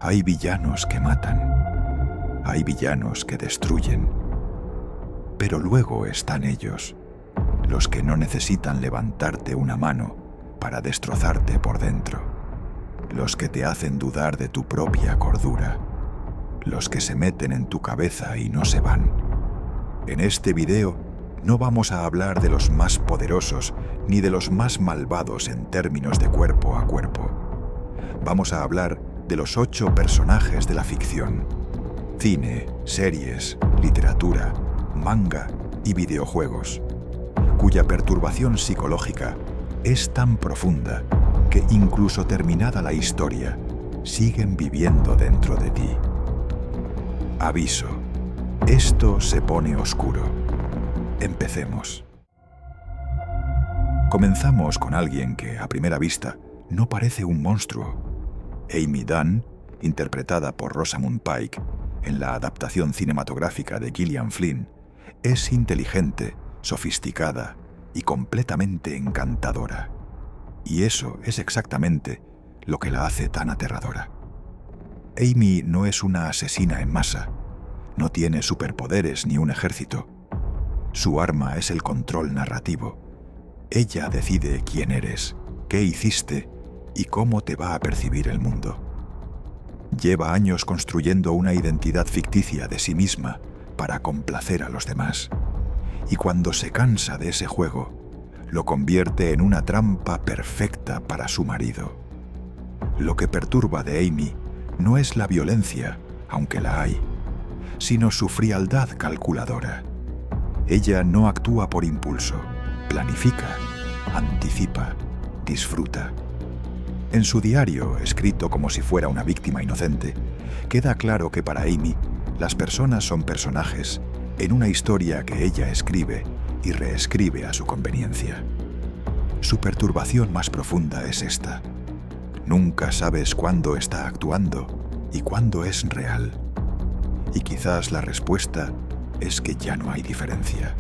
Hay villanos que matan, hay villanos que destruyen, pero luego están ellos, los que no necesitan levantarte una mano para destrozarte por dentro, los que te hacen dudar de tu propia cordura, los que se meten en tu cabeza y no se van. En este video no vamos a hablar de los más poderosos ni de los más malvados en términos de cuerpo a cuerpo. Vamos a hablar de los 8 personajes de la ficción: cine, series, literatura, manga y videojuegos, cuya perturbación psicológica es tan profunda que incluso terminada la historia, siguen viviendo dentro de ti. Aviso: esto se pone oscuro. Empecemos. Comenzamos con alguien que, a primera vista, no parece un monstruo. Amy Dunn, interpretada por Rosamund Pike en la adaptación cinematográfica de Gillian Flynn, es inteligente, sofisticada y completamente encantadora. Y eso es exactamente lo que la hace tan aterradora. Amy no es una asesina en masa, no tiene superpoderes ni un ejército. Su arma es el control narrativo. Ella decide quién eres, qué hiciste y cómo te va a percibir el mundo. Lleva años construyendo una identidad ficticia de sí misma para complacer a los demás. Y cuando se cansa de ese juego, lo convierte en una trampa perfecta para su marido. Lo que perturba de Amy no es la violencia, aunque la hay, sino su frialdad calculadora. Ella no actúa por impulso, planifica, anticipa, disfruta. En su diario, escrito como si fuera una víctima inocente, queda claro que para Amy, las personas son personajes en una historia que ella escribe y reescribe a su conveniencia. Su perturbación más profunda es esta: nunca sabes cuándo está actuando y cuándo es real. Y quizás la respuesta es que ya no hay diferencia.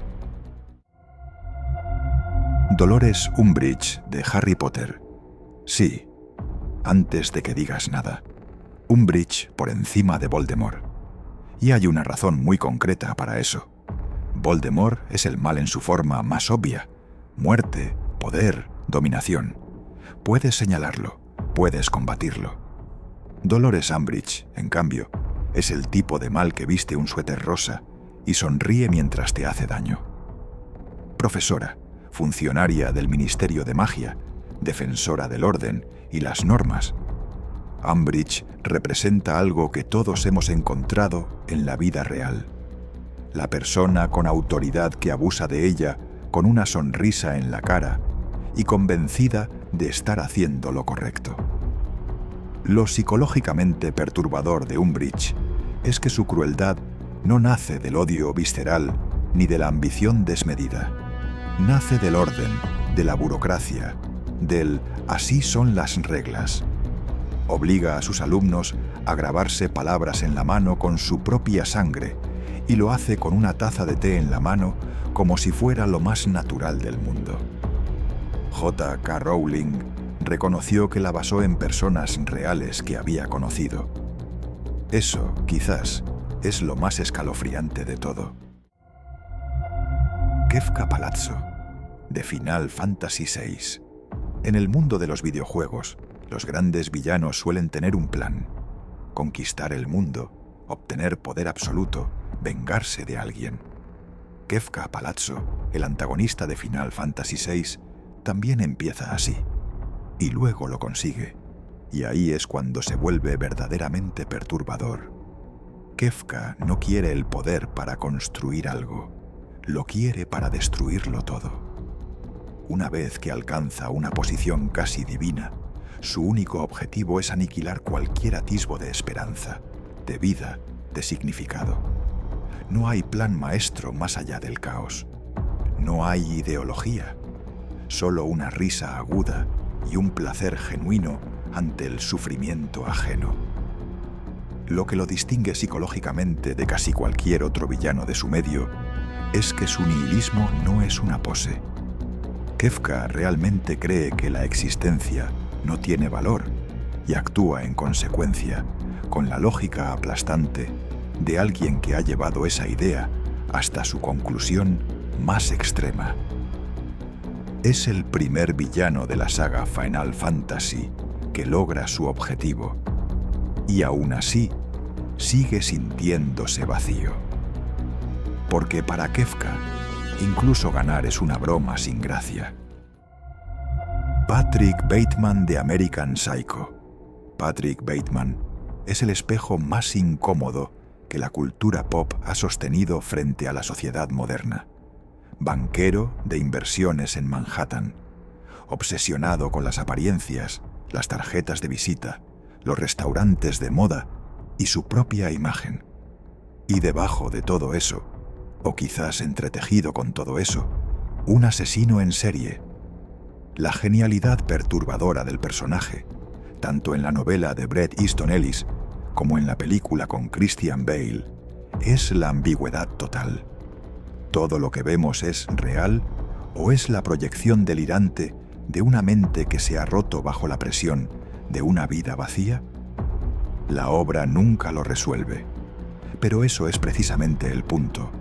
Dolores Umbridge, de Harry Potter. Sí, antes de que digas nada, Umbridge por encima de Voldemort. Y hay una razón muy concreta para eso. Voldemort es el mal en su forma más obvia: muerte, poder, dominación. Puedes señalarlo, puedes combatirlo. Dolores Umbridge, en cambio, es el tipo de mal que viste un suéter rosa y sonríe mientras te hace daño. Profesora, funcionaria del Ministerio de Magia, defensora del orden y las normas, Umbridge representa algo que todos hemos encontrado en la vida real: la persona con autoridad que abusa de ella con una sonrisa en la cara y convencida de estar haciendo lo correcto. Lo psicológicamente perturbador de Umbridge es que su crueldad no nace del odio visceral ni de la ambición desmedida. Nace del orden, de la burocracia, del así son las reglas. Obliga a sus alumnos a grabarse palabras en la mano con su propia sangre y lo hace con una taza de té en la mano como si fuera lo más natural del mundo. J.K. Rowling reconoció que la basó en personas reales que había conocido. Eso, quizás, es lo más escalofriante de todo. Kefka Palazzo, de Final Fantasy VI. En el mundo de los videojuegos, los grandes villanos suelen tener un plan: conquistar el mundo, obtener poder absoluto, vengarse de alguien. Kefka Palazzo, el antagonista de Final Fantasy VI, también empieza así. Y luego lo consigue. Y ahí es cuando se vuelve verdaderamente perturbador. Kefka no quiere el poder para construir algo, lo quiere para destruirlo todo. Una vez que alcanza una posición casi divina, su único objetivo es aniquilar cualquier atisbo de esperanza, de vida, de significado. No hay plan maestro más allá del caos. No hay ideología, solo una risa aguda y un placer genuino ante el sufrimiento ajeno. Lo que lo distingue psicológicamente de casi cualquier otro villano de su medio es que su nihilismo no es una pose. Kefka realmente cree que la existencia no tiene valor y actúa en consecuencia, con la lógica aplastante de alguien que ha llevado esa idea hasta su conclusión más extrema. Es el primer villano de la saga Final Fantasy que logra su objetivo, y aún así sigue sintiéndose vacío. Porque para Kefka, incluso ganar es una broma sin gracia. Patrick Bateman de American Psycho. Patrick Bateman es el espejo más incómodo que la cultura pop ha sostenido frente a la sociedad moderna. Banquero de inversiones en Manhattan, obsesionado con las apariencias, las tarjetas de visita, los restaurantes de moda y su propia imagen. Y debajo de todo eso, o quizás entretejido con todo eso, un asesino en serie. La genialidad perturbadora del personaje, tanto en la novela de Bret Easton Ellis como en la película con Christian Bale, es la ambigüedad total. ¿Todo lo que vemos es real o es la proyección delirante de una mente que se ha roto bajo la presión de una vida vacía? La obra nunca lo resuelve, pero eso es precisamente el punto.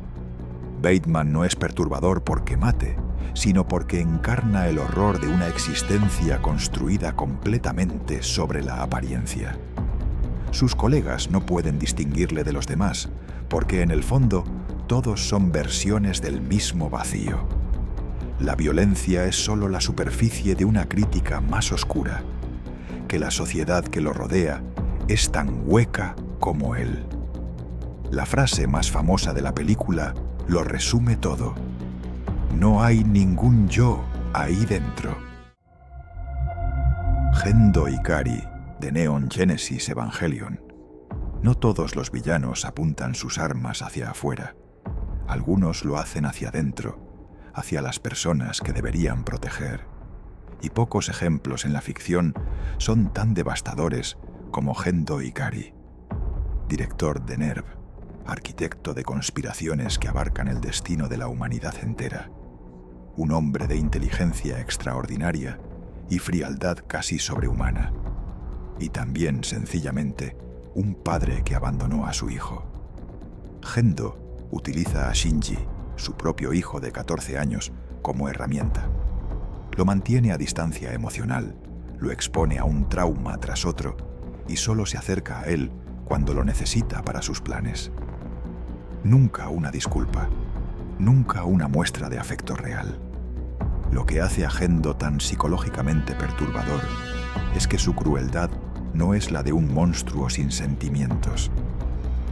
Bateman no es perturbador porque mate, sino porque encarna el horror de una existencia construida completamente sobre la apariencia. Sus colegas no pueden distinguirle de los demás, porque en el fondo todos son versiones del mismo vacío. La violencia es solo la superficie de una crítica más oscura, que la sociedad que lo rodea es tan hueca como él. La frase más famosa de la película lo resume todo. No hay ningún yo ahí dentro. Gendo Ikari, de Neon Genesis Evangelion. No todos los villanos apuntan sus armas hacia afuera. Algunos lo hacen hacia adentro, hacia las personas que deberían proteger. Y pocos ejemplos en la ficción son tan devastadores como Gendo Ikari. Director de NERV, arquitecto de conspiraciones que abarcan el destino de la humanidad entera. Un hombre de inteligencia extraordinaria y frialdad casi sobrehumana. Y también, sencillamente, un padre que abandonó a su hijo. Gendo utiliza a Shinji, su propio hijo de 14 años, como herramienta. Lo mantiene a distancia emocional, lo expone a un trauma tras otro y solo se acerca a él cuando lo necesita para sus planes. Nunca una disculpa, nunca una muestra de afecto real. Lo que hace a Gendo tan psicológicamente perturbador es que su crueldad no es la de un monstruo sin sentimientos.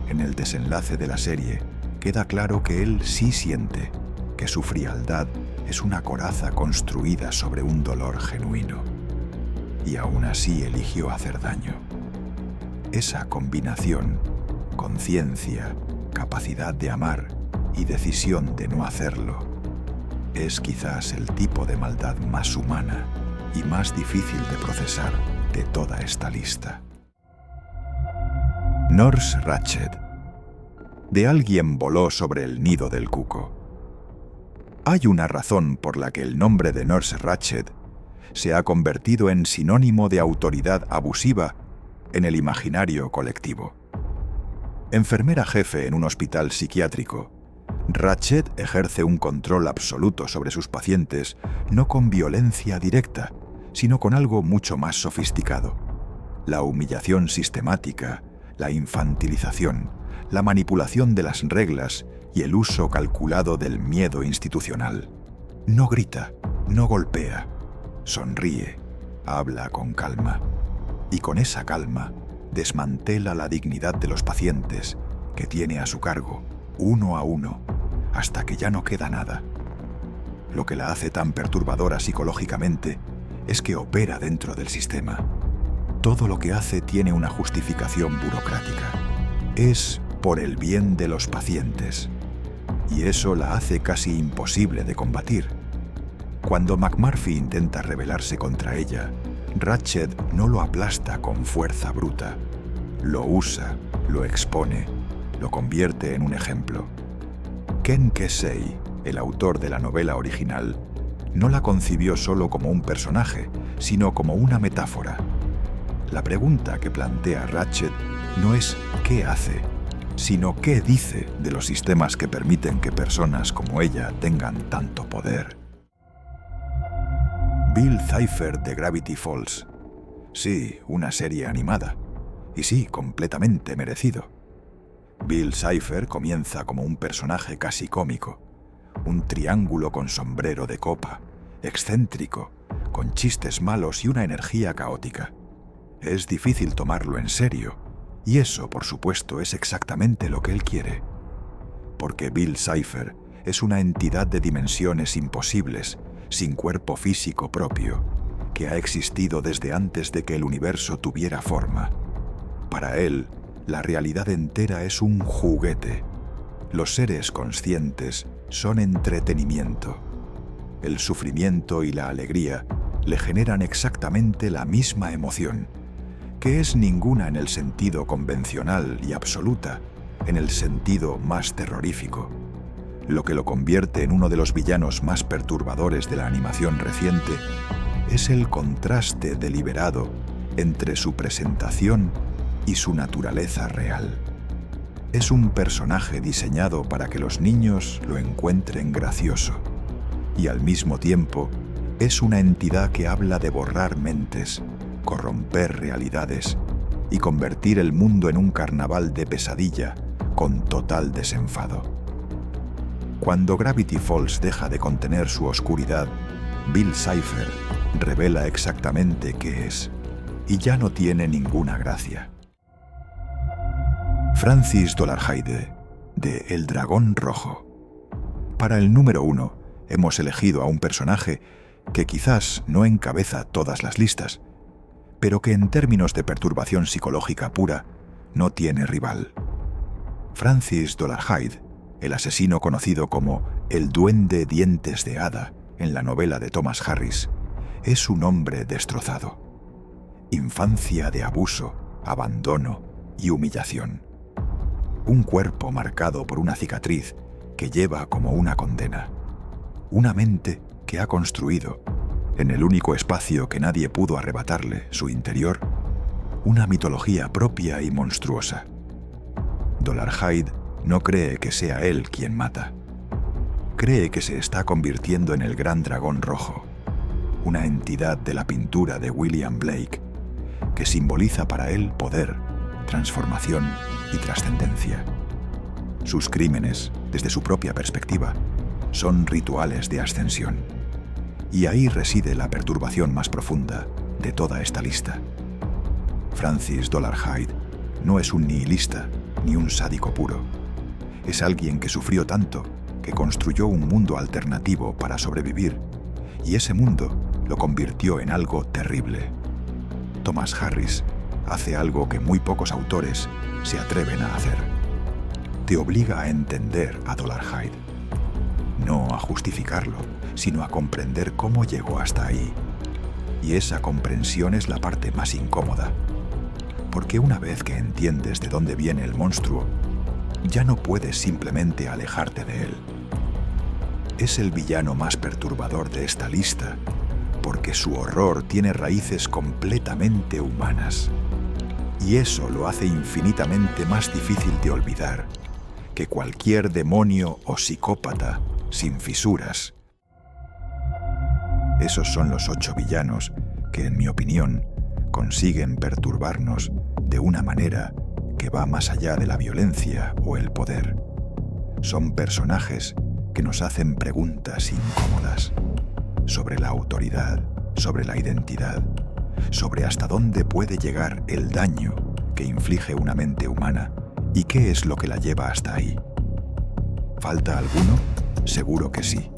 En el desenlace de la serie queda claro que él sí siente, que su frialdad es una coraza construida sobre un dolor genuino. Y aún así eligió hacer daño. Esa combinación, conciencia, capacidad de amar y decisión de no hacerlo, es quizás el tipo de maldad más humana y más difícil de procesar de toda esta lista. Nurse Ratched. De alguien voló sobre el nido del cuco. Hay una razón por la que el nombre de Nurse Ratched se ha convertido en sinónimo de autoridad abusiva en el imaginario colectivo. Enfermera jefe en un hospital psiquiátrico, Ratched ejerce un control absoluto sobre sus pacientes, no con violencia directa, sino con algo mucho más sofisticado: la humillación sistemática, la infantilización, la manipulación de las reglas y el uso calculado del miedo institucional. No grita, no golpea, sonríe, habla con calma. Y con esa calma desmantela la dignidad de los pacientes que tiene a su cargo, uno a uno, hasta que ya no queda nada. Lo que la hace tan perturbadora psicológicamente es que opera dentro del sistema. Todo lo que hace tiene una justificación burocrática. Es por el bien de los pacientes. Y eso la hace casi imposible de combatir. Cuando McMurphy intenta rebelarse contra ella, Ratched no lo aplasta con fuerza bruta. Lo usa, lo expone, lo convierte en un ejemplo. Ken Kesey, el autor de la novela original, no la concibió solo como un personaje, sino como una metáfora. La pregunta que plantea Ratched no es ¿qué hace?, sino ¿qué dice de los sistemas que permiten que personas como ella tengan tanto poder? Bill Cipher de Gravity Falls. Sí, una serie animada. Y sí, completamente merecido. Bill Cipher comienza como un personaje casi cómico. Un triángulo con sombrero de copa, excéntrico, con chistes malos y una energía caótica. Es difícil tomarlo en serio, y eso, por supuesto, es exactamente lo que él quiere. Porque Bill Cipher es una entidad de dimensiones imposibles, sin cuerpo físico propio, que ha existido desde antes de que el universo tuviera forma. Para él, la realidad entera es un juguete. Los seres conscientes son entretenimiento. El sufrimiento y la alegría le generan exactamente la misma emoción, que es ninguna en el sentido convencional y absoluta, en el sentido más terrorífico. Lo que lo convierte en uno de los villanos más perturbadores de la animación reciente es el contraste deliberado entre su presentación y su naturaleza real. Es un personaje diseñado para que los niños lo encuentren gracioso, y al mismo tiempo es una entidad que habla de borrar mentes, corromper realidades y convertir el mundo en un carnaval de pesadilla con total desenfado. Cuando Gravity Falls deja de contener su oscuridad, Bill Cipher revela exactamente qué es, y ya no tiene ninguna gracia. Francis Dolarhyde, de El Dragón Rojo. Para el número 1, hemos elegido a un personaje que quizás no encabeza todas las listas, pero que en términos de perturbación psicológica pura no tiene rival. Francis Dolarhyde, el asesino conocido como el Duende Dientes de Hada en la novela de Thomas Harris, es un hombre destrozado. Infancia de abuso, abandono y humillación. Un cuerpo marcado por una cicatriz que lleva como una condena. Una mente que ha construido, en el único espacio que nadie pudo arrebatarle, su interior, una mitología propia y monstruosa. Dolarhyde no cree que sea él quien mata. Cree que se está convirtiendo en el Gran Dragón Rojo, una entidad de la pintura de William Blake, que simboliza para él poder, transformación y trascendencia. Sus crímenes, desde su propia perspectiva, son rituales de ascensión. Y ahí reside la perturbación más profunda de toda esta lista. Francis Dolarhyde no es un nihilista ni un sádico puro. Es alguien que sufrió tanto que construyó un mundo alternativo para sobrevivir, y ese mundo lo convirtió en algo terrible. Thomas Harris hace algo que muy pocos autores se atreven a hacer. Te obliga a entender a Dolarhyde, no a justificarlo, sino a comprender cómo llegó hasta ahí. Y esa comprensión es la parte más incómoda, porque una vez que entiendes de dónde viene el monstruo, ya no puedes simplemente alejarte de él. Es el villano más perturbador de esta lista, porque su horror tiene raíces completamente humanas. Y eso lo hace infinitamente más difícil de olvidar que cualquier demonio o psicópata sin fisuras. Esos son los 8 villanos que, en mi opinión, consiguen perturbarnos de una manera que va más allá de la violencia o el poder. Son personajes que nos hacen preguntas incómodas sobre la autoridad, sobre la identidad, sobre hasta dónde puede llegar el daño que inflige una mente humana y qué es lo que la lleva hasta ahí. ¿Falta alguno? Seguro que sí.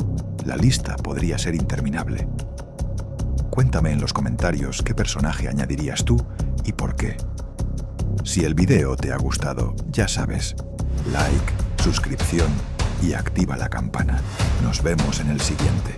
La lista podría ser interminable. Cuéntame en los comentarios qué personaje añadirías tú y por qué. Si el video te ha gustado, ya sabes, like, suscripción y activa la campana. Nos vemos en el siguiente.